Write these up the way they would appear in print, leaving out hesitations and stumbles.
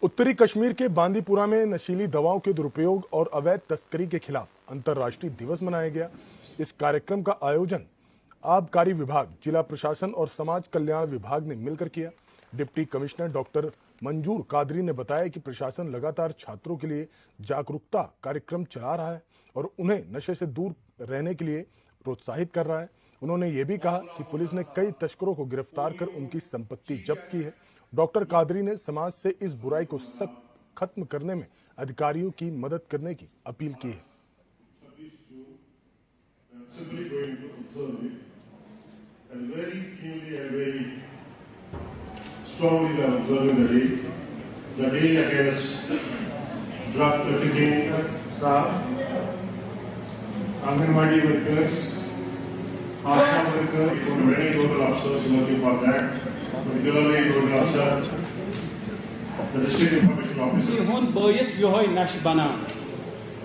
उत्तरी कश्मीर के बांदीपुरा में नशीली दवाओं के दुरुपयोग और अवैध तस्करी के खिलाफ अंतर्राष्ट्रीय दिवस मनाया गया। इस कार्यक्रम का आयोजन आबकारी विभाग, जिला प्रशासन और समाज कल्याण विभाग ने मिलकर किया। डिप्टी कमिश्नर डॉक्टर मंजूर कादरी ने बताया कि प्रशासन लगातार छात्रों के लिए जागरूकता कार्यक्रम चला रहा है और उन्हें नशे से दूर रहने के लिए प्रोत्साहित कर रहा है। उन्होंने ये भी कहा कि पुलिस ने कई तस्करों को गिरफ्तार कर उनकी संपत्ति जब्त की है। डॉक्टर कादरी ने समाज से इस बुराई को खत्म करने में अधिकारियों की मदद करने की अपील की है। Anganwadi workers, Asha workers, many total officers working for that, particularly total officer, the district information officer. Hun boyis yohoy nash banan.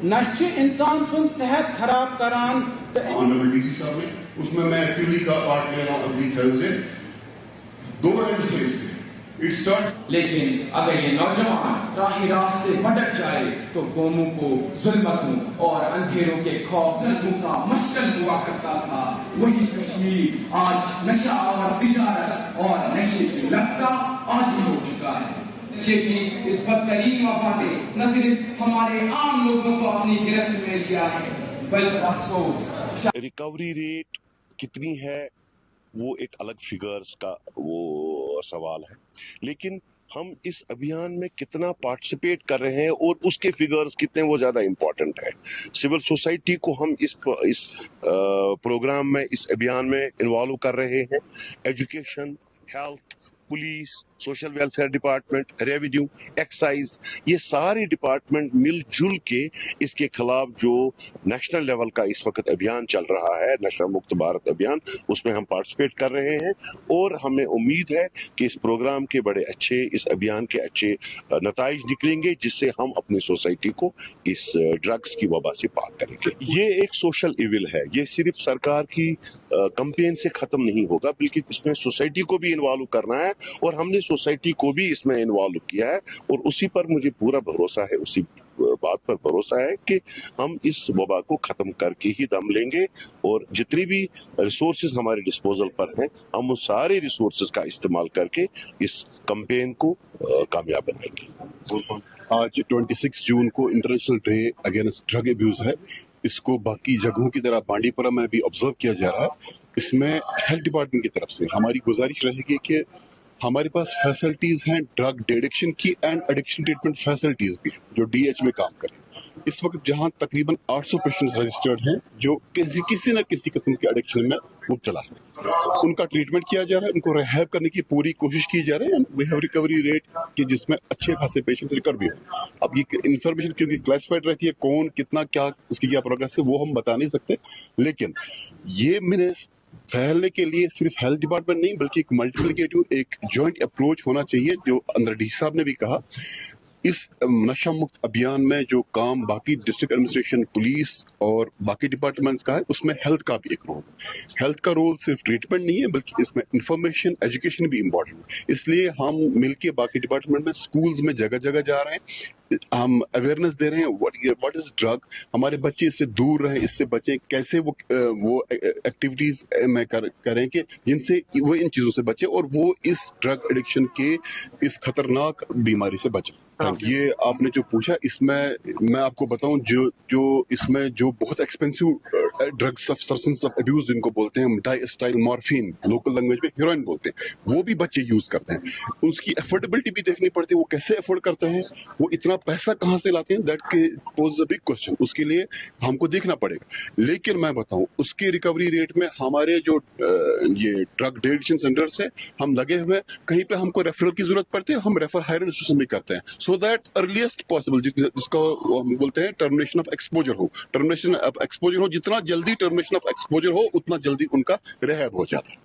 Nash ch insan sun sehat kharab karan. Honorable DC साहब ने उसमें मैं actively का part ले रहा हूँ अगली Thursday 2 and से इसके इट स्टार्ट्स। लेकिन अगर ये नौजवान राही रास्त से भटक जाए तो गोमू को जुल्मतों और अंधेरों के खौफनाकों का मस्कन हुआ करता था। वही कश्मीर आज नशा और तिजारत और नशे की लत का आदी हो चुका है। नशे की इस बदतरीन वबा ने न सिर्फ हमारे आम लोगों को अपनी गिरफ्त में लिया है बल्कि अफसोस रिकवरी रेट कितनी है वो एक अलग फिगर्स का वो सवाल है, लेकिन हम इस अभियान में कितना पार्टिसिपेट कर रहे हैं और उसके फिगर्स कितने वो ज़्यादा इम्पोर्टेंट है। सिविल सोसाइटी को हम इस प्रोग्राम में, इस अभियान में इन्वॉल्व कर रहे हैं। Education, health, police, social welfare department, revenue, excise, ये सारे डिपार्टमेंट मिलजुल के इसके खिलाफ जो नेशनल लेवल का इस वक्त अभियान चल रहा है, नशा मुक्त भारत अभियान, उसमें हम पार्टिसिपेट कर रहे हैं और हमें उम्मीद है कि इस प्रोग्राम के बड़े अच्छे, इस अभियान के अच्छे नताइज निकलेंगे जिससे हम अपनी सोसाइटी को इस ड्रग्स की वबा से पाक करेंगे। ये एक सोशल इविल है, ये सिर्फ सरकार की कैंपेन से खत्म नहीं होगा, बल्कि इसमें सोसाइटी को भी इन्वॉल्व करना है और हमने सोसाइटी को भी इसमें इन्वॉल्व किया है और उसी पर मुझे पूरा भरोसा है, उसी बात पर भरोसा है कि हम इस वबा को खत्म करके ही दम लेंगे और जितनी भी रिसोर्सेज हमारे डिस्पोजल पर हैं हम उन सारे रिसोर्सेज का इस्तेमाल करके इस कैंपेन को कामयाब बनाएंगे। आज 26 जून को international day against drug abuse है। इसको बाकी जगहों की तरह बांडीपुरा में भी ऑब्जर्व किया जा रहा है। इसमें हेल्थ डिपार्टमेंट की तरफ से हमारी गुजारिश रहेगी कि हमारे पास फैसिलिटीज हैं ड्रग डिएडिक्शन की एंड एडिक्शन ट्रीटमेंट फैसिलिटीज भी जो डीएच में काम करें। इस वक्त जहां तकरीबन 800 पेशेंट्स रजिस्टर्ड हैं जो किसी न किसी किस्म के एडिक्शन में मुब्तला है, उनका ट्रीटमेंट किया जा रहा है, उनको रिहैब करने की पूरी कोशिश की जा रही है। वी हैव रिकवरी रेट कि जिसमें अच्छे खासे पेशेंट्स रिकवर भी हो। अब ये इन्फॉर्मेशन क्योंकि क्लासिफाइड रहती है, कौन कितना क्या उसकी क्या प्रोग्रेस है वो हम बता नहीं सकते, लेकिन ये मैंने फैलने के लिए सिर्फ हेल्थ डिपार्टमेंट नहीं बल्कि एक मल्टीप्लिकेटिव, एक जॉइंट अप्रोच होना चाहिए। जो अंदर डी साहब ने भी कहा, इस नशा मुक्त अभियान में जो काम बाकी डिस्ट्रिक्ट एडमिनिस्ट्रेशन, पुलिस और बाकी डिपार्टमेंट्स का है, उसमें हेल्थ का भी एक रोल है। हेल्थ का रोल सिर्फ ट्रीटमेंट नहीं है बल्कि इसमें इंफॉर्मेशन, एजुकेशन भी इम्पोर्टेंट है। इसलिए हम मिलके बाकी डिपार्टमेंट में स्कूल्स में जगह जगह जा रहे हैं, हम अवेयरनेस दे रहे हैं व्हाट इज ड्रग, हमारे बच्चे इससे दूर रहें, इससे बचें, कैसे वो एक्टिविटीज में करें कि जिनसे वो इन चीज़ों से बचे और वो इस ड्रग एडिक्शन के इस खतरनाक बीमारी से बचें। ये आपने जो पूछा, इसमें मैं आपको बताऊं जो इसमें जो बहुत expensive drugs of substance of abuse जिनको बोलते हैं, डाइस्टाइल मॉर्फिन, लोकल लैंग्वेज में हेरोइन बोलते हैं, वो भी बच्चे यूज करते हैं। उसकी अफोर्डेबिलिटी भी देखनी पड़ती है, वो कैसे अफोर्ड करते हैं, वो इतना पैसा कहाँ से लाते हैं, that pose a big question. उसके लिए हमको देखना पड़ेगा। लेकिन मैं बताऊं, उसकी रिकवरी रेट में हमारे जो ये ड्रग डिएडिक्शन सेंटर्स है, हम लगे हुए, कहीं पे हमको रेफरल की जरूरत पड़ती है, हम रेफर हायर इंस्टीट्यूशन भी करते हैं सो दैट अर्लीस्ट पॉसिबल, जिसको हम बोलते हैं टर्मिनेशन ऑफ एक्सपोजर हो, जितना जल्दी टर्मिनेशन ऑफ एक्सपोजर हो उतना जल्दी उनका रिहैब हो जाता है।